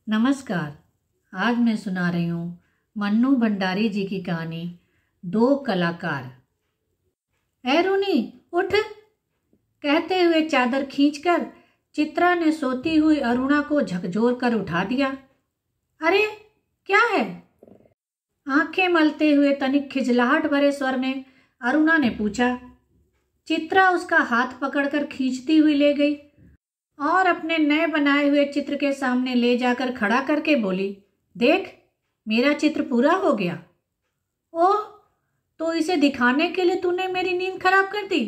नमस्कार। आज मैं सुना रही हूँ मन्नू भंडारी जी की कहानी दो कलाकार। ऐ रूनी उठ, कहते हुए चादर खींचकर चित्रा ने सोती हुई अरुणा को झकझोर कर उठा दिया। अरे क्या है? आंखें मलते हुए तनिक खिजलाहट भरे स्वर में अरुणा ने पूछा। चित्रा उसका हाथ पकड़कर खींचती हुई ले गई और अपने नए बनाए हुए चित्र के सामने ले जाकर खड़ा करके बोली, देख मेरा चित्र पूरा हो गया। ओह, तो इसे दिखाने के लिए तूने मेरी नींद खराब कर दी?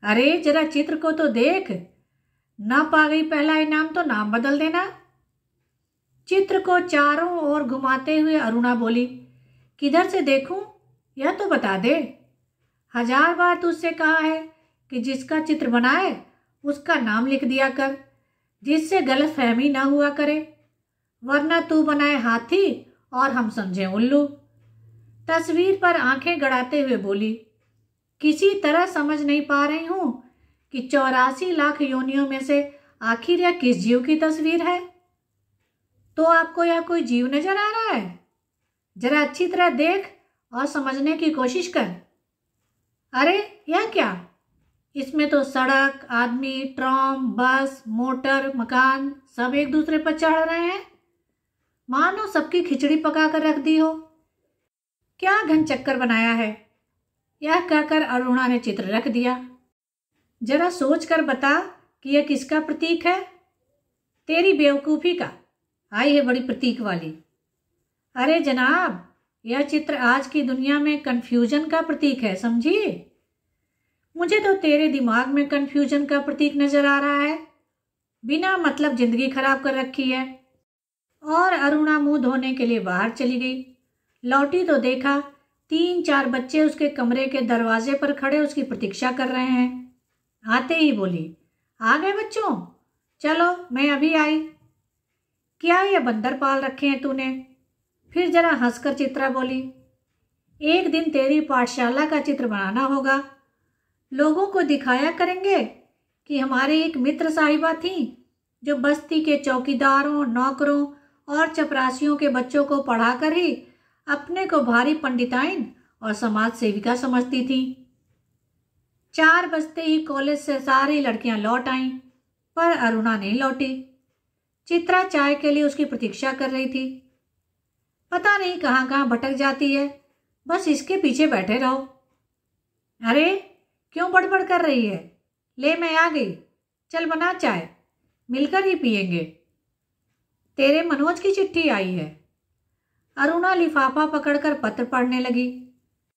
अरे जरा चित्र को तो देख, ना पा गई पहला इनाम तो नाम बदल देना। चित्र को चारों ओर घुमाते हुए अरुणा बोली, किधर से देखूं यह तो बता दे। 1000 बार तुझसे कहा है कि जिसका चित्र बनाए उसका नाम लिख दिया कर, जिससे गलतफहमी ना हुआ करे, वरना तू बनाए हाथी और हम समझे उल्लू। तस्वीर पर आंखें गड़ाते हुए बोली, किसी तरह समझ नहीं पा रही हूं कि 84 लाख योनियों में से आखिर यह किस जीव की तस्वीर है। तो आपको यह कोई जीव नजर आ रहा है? जरा अच्छी तरह देख और समझने की कोशिश कर। अरे यह क्या? इसमें तो सड़क, आदमी, ट्राम, बस, मोटर, मकान सब एक दूसरे पर चढ़ रहे हैं, मानो सबकी खिचड़ी पका कर रख दी हो। क्या घन चक्कर बनाया है? यह कहकर अरुणा ने चित्र रख दिया। जरा सोच कर बता कि यह किसका प्रतीक है? तेरी बेवकूफ़ी का। आई है बड़ी प्रतीक वाली। अरे जनाब, यह चित्र आज की दुनिया में कन्फ्यूजन का प्रतीक है, समझिए। मुझे तो तेरे दिमाग में कन्फ्यूजन का प्रतीक नजर आ रहा है। बिना मतलब जिंदगी खराब कर रखी है। और अरुणा मुंह धोने के लिए बाहर चली गई। लौटी तो देखा 3-4 बच्चे उसके कमरे के दरवाजे पर खड़े उसकी प्रतीक्षा कर रहे हैं। आते ही बोली, आ गए बच्चों, चलो मैं अभी आई। क्या ये बंदर पाल रखे हैं तूने? फिर जरा हंसकर चित्रा बोली, एक दिन तेरी पाठशाला का चित्र बनाना होगा। लोगों को दिखाया करेंगे कि हमारे एक मित्र साहिबा थी जो बस्ती के चौकीदारों, नौकरों और चपरासियों के बच्चों को पढ़ाकर ही अपने को भारी पंडिताइन और समाज सेविका समझती थी। 4 बजते ही कॉलेज से सारी लड़कियां लौट आईं, पर अरुणा नहीं लौटी। चित्रा चाय के लिए उसकी प्रतीक्षा कर रही थी। पता नहीं कहाँ कहाँ भटक जाती है, बस इसके पीछे बैठे रहो। अरे क्यों बड़बड़ कर रही है? ले मैं आ गई, चल बना चाय, मिलकर ही पिएंगे। तेरे मनोज की चिट्ठी आई है। अरुणा लिफाफा पकड़कर पत्र पढ़ने लगी।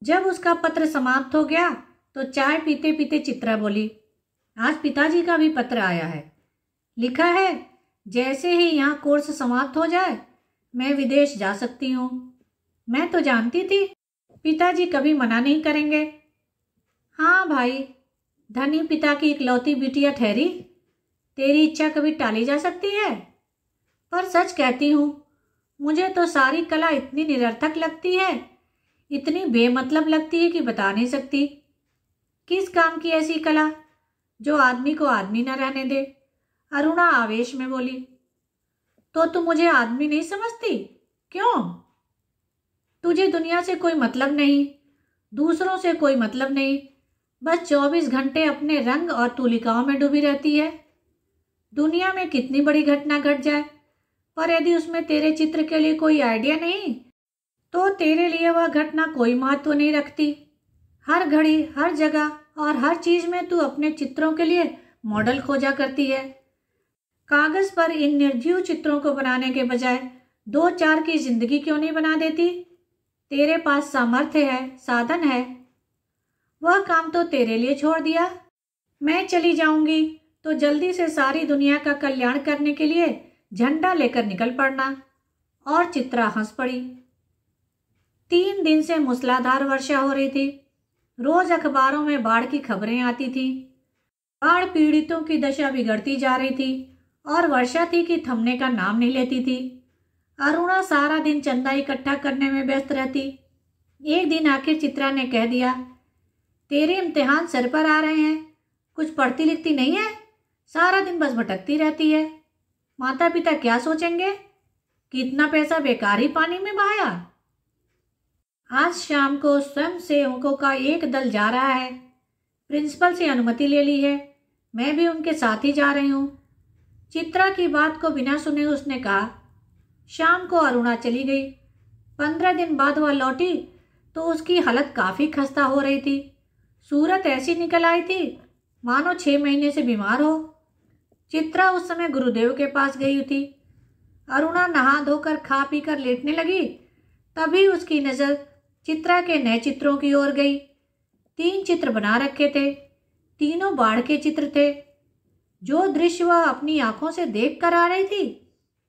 जब उसका पत्र समाप्त हो गया तो चाय पीते पीते चित्रा बोली, आज पिताजी का भी पत्र आया है। लिखा है, जैसे ही यहाँ कोर्स समाप्त हो जाए मैं विदेश जा सकती हूँ। मैं तो जानती थी पिताजी कभी मना नहीं करेंगे। हाँ भाई, धनी पिता की इकलौती बिटिया ठहरी, तेरी इच्छा कभी टाली जा सकती है? पर सच कहती हूँ, मुझे तो सारी कला इतनी निरर्थक लगती है, इतनी बेमतलब लगती है कि बता नहीं सकती। किस काम की ऐसी कला जो आदमी को आदमी न रहने दे? अरुणा आवेश में बोली। तो तू मुझे आदमी नहीं समझती? क्यों? तुझे दुनिया से कोई मतलब नहीं, दूसरों से कोई मतलब नहीं, बस 24 घंटे अपने रंग और तुलिकाओं में डूबी रहती है। दुनिया में कितनी बड़ी घटना घट जाए, पर यदि उसमें तेरे चित्र के लिए कोई आइडिया नहीं तो तेरे लिए वह घटना कोई महत्व नहीं रखती। हर घड़ी, हर जगह और हर चीज में तू अपने चित्रों के लिए मॉडल खोजा करती है। कागज पर इन निर्जीव चित्रों को बनाने के बजाय 2-4 की जिंदगी क्यों नहीं बना देती? तेरे पास सामर्थ्य है, साधन है, वह काम तो तेरे लिए छोड़ दिया। मैं चली जाऊंगी तो जल्दी से सारी दुनिया का कल्याण करने के लिए झंडा लेकर निकल पड़ना। और चित्रा हंस पड़ी। 3 दिन से मूसलाधार वर्षा हो रही थी। रोज अखबारों में बाढ़ की खबरें आती थी। बाढ़ पीड़ितों की दशा बिगड़ती जा रही थी और वर्षा थी कि थमने का नाम नहीं लेती थी। अरुणा सारा दिन चंदा इकट्ठा करने में व्यस्त रहती। एक दिन आखिर चित्रा ने कह दिया, तेरे इम्तिहान सर पर आ रहे हैं, कुछ पढ़ती लिखती नहीं है, सारा दिन बस भटकती रहती है। माता पिता क्या सोचेंगे कि इतना पैसा बेकार ही पानी में बहाया। आज शाम को स्वयंसेवकों का एक दल जा रहा है। प्रिंसिपल से अनुमति ले ली है, मैं भी उनके साथ ही जा रही हूँ। चित्रा की बात को बिना सुने उसने कहा। शाम को अरुणा चली गई। 15 दिन बाद वह लौटी तो उसकी हालत काफ़ी खस्ता हो रही थी। सूरत ऐसी निकल आई थी मानो 6 महीने से बीमार हो। चित्रा उस समय गुरुदेव के पास गई थी। अरुणा नहा धोकर खा पी कर लेटने लगी, तभी उसकी नज़र चित्रा के नए चित्रों की ओर गई। 3 चित्र बना रखे थे, तीनों बाढ़ के चित्र थे। जो दृश्य वह अपनी आंखों से देख कर आ रही थी,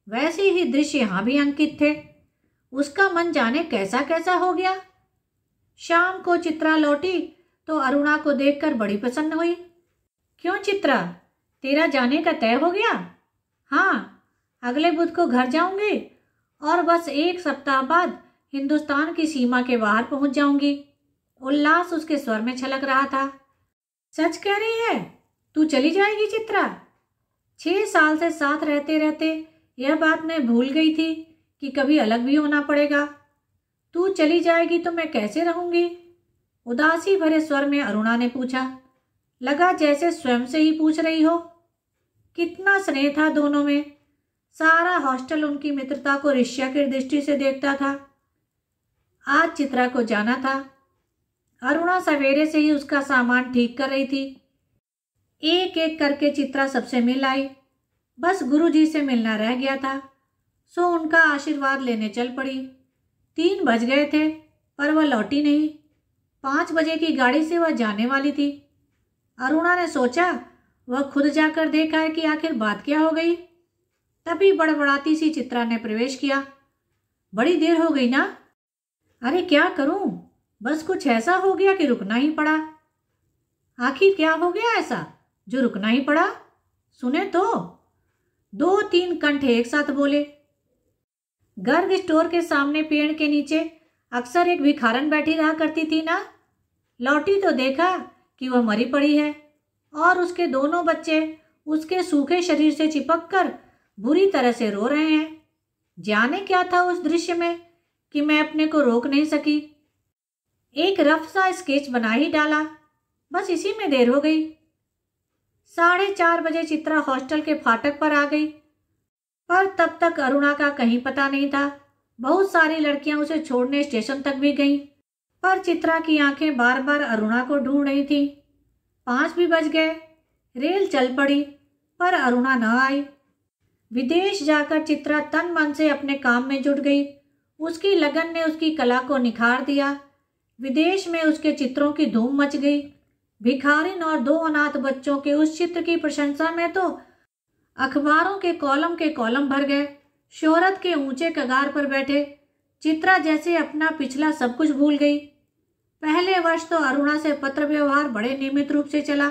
वैसे ही दृश्य यहाँ भी अंकित थे। उसका मन जाने कैसा कैसा हो गया। शाम को चित्रा लौटी तो अरुणा को देखकर बड़ी प्रसन्न हुई। क्यों चित्रा, तेरा जाने का तय हो गया? हाँ, अगले बुध को घर जाऊंगी और बस 1 सप्ताह बाद हिंदुस्तान की सीमा के बाहर पहुंच जाऊंगी। उल्लास उसके स्वर में छलक रहा था। सच कह रही है? तू चली जाएगी चित्रा? 6 साल से साथ रहते रहते यह बात मैं भूल गई थी कि कभी अलग भी होना पड़ेगा। तू चली जाएगी तो मैं कैसे रहूंगी? उदासी भरे स्वर में अरुणा ने पूछा। लगा जैसे स्वयं से ही पूछ रही हो। कितना स्नेह था दोनों में। सारा हॉस्टल उनकी मित्रता को ईर्ष्या की दृष्टि से देखता था। आज चित्रा को जाना था। अरुणा सवेरे से ही उसका सामान ठीक कर रही थी। एक एक करके चित्रा सबसे मिल आई। बस गुरुजी से मिलना रह गया था, सो उनका आशीर्वाद लेने चल पड़ी। 3 बज गए थे पर वह लौटी नहीं। 5 बजे की गाड़ी से वह जाने वाली थी। अरुणा ने सोचा वह खुद जाकर देखा है कि आखिर बात क्या हो गई। तभी बड़बड़ाती सी चित्रा ने प्रवेश किया। बड़ी देर हो गई ना? अरे क्या करूं, बस कुछ ऐसा हो गया कि रुकना ही पड़ा। आखिर क्या हो गया ऐसा जो रुकना ही पड़ा? सुने तो। 2-3 कंठ एक साथ बोले। गर्ग स्टोर के सामने पेड़ के नीचे अक्सर एक भिखारन बैठी रहा करती थी ना। लौटी तो देखा कि वह मरी पड़ी है और उसके दोनों बच्चे उसके सूखे शरीर से चिपक कर बुरी तरह से रो रहे हैं। जाने क्या था उस दृश्य में कि मैं अपने को रोक नहीं सकी। एक रफ सा स्केच बना ही डाला, बस इसी में देर हो गई। 4:30 बजे चित्रा हॉस्टल के फाटक पर आ गई, पर तब तक अरुणा का कहीं पता नहीं था। बहुत सारी लड़कियां उसे छोड़ने स्टेशन तक भी गईं, पर चित्रा की आंखें बार बार अरुणा को ढूंढ रही थी। 5 भी बज गए। रेल चल पड़ी, पर अरुणा न आई। विदेश जाकर चित्रा तन मन से अपने काम में जुट गई। उसकी लगन ने उसकी कला को निखार दिया। विदेश में उसके चित्रों की धूम मच गई। भिखारिन और 2 अनाथ बच्चों के उस चित्र की प्रशंसा में तो अखबारों के कॉलम भर गए। शोहरत के ऊंचे कगार पर बैठे चित्रा जैसे अपना पिछला सब कुछ भूल गई। पहले वर्ष तो अरुणा से पत्र व्यवहार बड़े नियमित रूप से चला,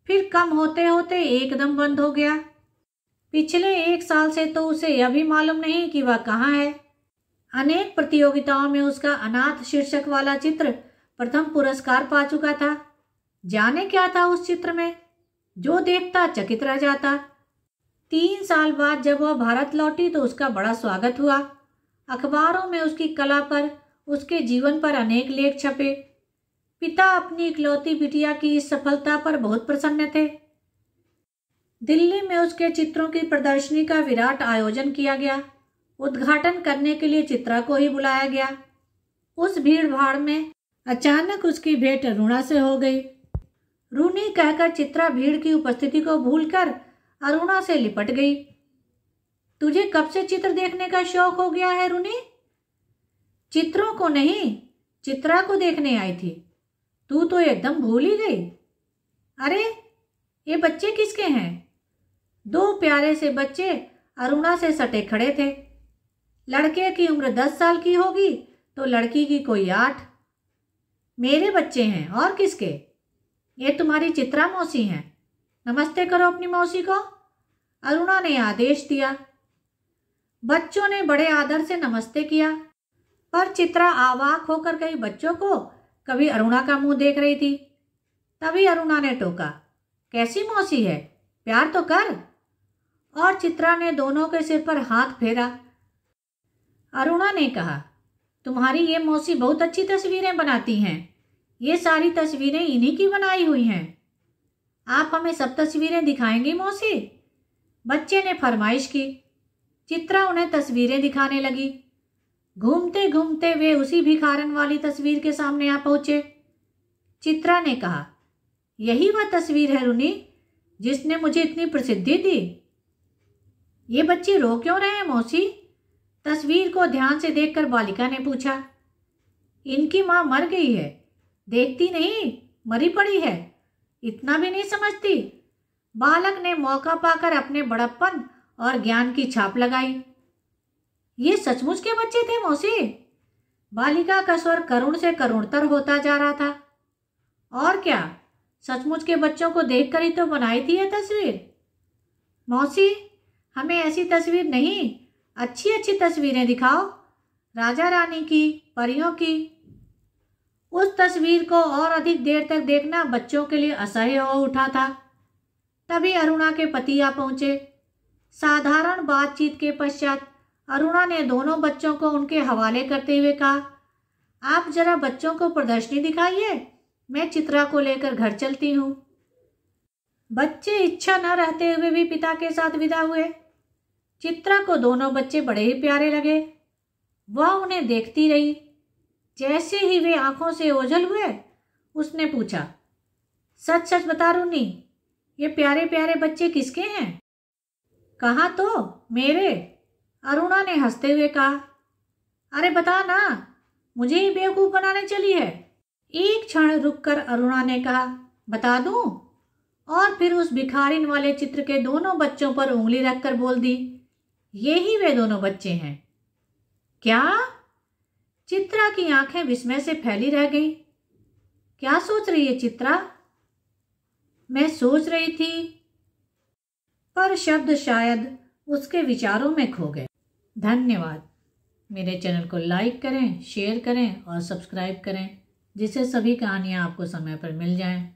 फिर कम होते होते एकदम बंद हो गया। पिछले 1 साल से तो उसे यह भी मालूम नहीं कि वह कहाँ है। अनेक प्रतियोगिताओं में उसका अनाथ शीर्षक वाला चित्र प्रथम पुरस्कार पा चुका था। जाने क्या था उस चित्र में, जो देखता चकित रह जाता। 3 साल बाद जब वह भारत लौटी तो उसका बड़ा स्वागत हुआ। अखबारों में उसकी कला पर, उसके जीवन पर अनेक लेख छपे। पिता अपनी इकलौती बिटिया की इस सफलता पर बहुत प्रसन्न थे। दिल्ली में उसके चित्रों की प्रदर्शनी का विराट आयोजन किया गया। उद्घाटन करने के लिए चित्रा को ही बुलाया गया। उस भीड़ भाड़ में अचानक उसकी भेंट अरुणा से हो गई। रूनी कहकर चित्रा भीड़ की उपस्थिति को भूलकर अरुणा से लिपट गई। तुझे कब से चित्र देखने का शौक हो गया है रूनी? चित्रों को नहीं, चित्रा को देखने आई थी। तू तो एकदम भूल ही गई। अरे ये बच्चे किसके हैं? 2 प्यारे से बच्चे अरुणा से सटे खड़े थे। लड़के की उम्र 10 साल की होगी तो लड़की की कोई 8। मेरे बच्चे हैं और किसके? ये तुम्हारी चित्रा मौसी हैं। नमस्ते करो अपनी मौसी को, अरुणा ने आदेश दिया। बच्चों ने बड़े आदर से नमस्ते किया, पर चित्रा आवाक होकर कभी बच्चों को, कभी अरुणा का मुंह देख रही थी। तभी अरुणा ने टोका, कैसी मौसी है, प्यार तो कर। और चित्रा ने दोनों के सिर पर हाथ फेरा। अरुणा ने कहा, तुम्हारी ये मौसी बहुत अच्छी तस्वीरें बनाती हैं। ये सारी तस्वीरें इन्हीं की बनाई हुई हैं। आप हमें सब तस्वीरें दिखाएंगी मौसी? बच्चे ने फरमाइश की। चित्रा उन्हें तस्वीरें दिखाने लगी। घूमते घूमते वे उसी भिखारन वाली तस्वीर के सामने आ पहुंचे। चित्रा ने कहा, यही वह तस्वीर है रुनी जिसने मुझे इतनी प्रसिद्धि दी। ये बच्चे रो क्यों रहे हैं मौसी? तस्वीर को ध्यान से देखकर बालिका ने पूछा। इनकी माँ मर गई है, देखती नहीं, मरी पड़ी है, इतना भी नहीं समझती। बालक ने मौका पाकर अपने बड़प्पन और ज्ञान की छाप लगाई। ये सचमुच के बच्चे थे मौसी? बालिका का स्वर करुण से करुणतर होता जा रहा था। और क्या, सचमुच के बच्चों को देखकर ही तो बनाई थी यह तस्वीर। मौसी, हमें ऐसी तस्वीर नहीं, अच्छी अच्छी तस्वीरें दिखाओ, राजा रानी की, परियों की। उस तस्वीर को और अधिक देर तक देखना बच्चों के लिए असह्य हो उठा था। तभी अरुणा के पति आ पहुंचे। साधारण बातचीत के पश्चात अरुणा ने दोनों बच्चों को उनके हवाले करते हुए कहा, आप जरा बच्चों को प्रदर्शनी दिखाइए, मैं चित्रा को लेकर घर चलती हूँ। बच्चे इच्छा न रहते हुए भी पिता के साथ विदा हुए। चित्रा को दोनों बच्चे बड़े ही प्यारे लगे। वह उन्हें देखती रही। जैसे ही वे आंखों से ओझल हुए, उसने पूछा, सच सच बता रूनी, ये प्यारे प्यारे बच्चे किसके हैं? कहा तो मेरे, अरुणा ने हंसते हुए कहा। अरे बता ना, मुझे ही बेवकूफ बनाने चली है। एक क्षण रुककर अरुणा ने कहा, बता दूं? और फिर उस भिखारिन वाले चित्र के दोनों बच्चों पर उंगली रखकर बोल दी, ये ही वे दोनों बच्चे हैं। क्या? चित्रा की आंखें विस्मय से फैली रह गईं। क्या सोच रही है चित्रा? मैं सोच रही थी, पर शब्द शायद उसके विचारों में खो गए। धन्यवाद। मेरे चैनल को लाइक करें, शेयर करें और सब्सक्राइब करें, जिससे सभी कहानियाँ आपको समय पर मिल जाएं।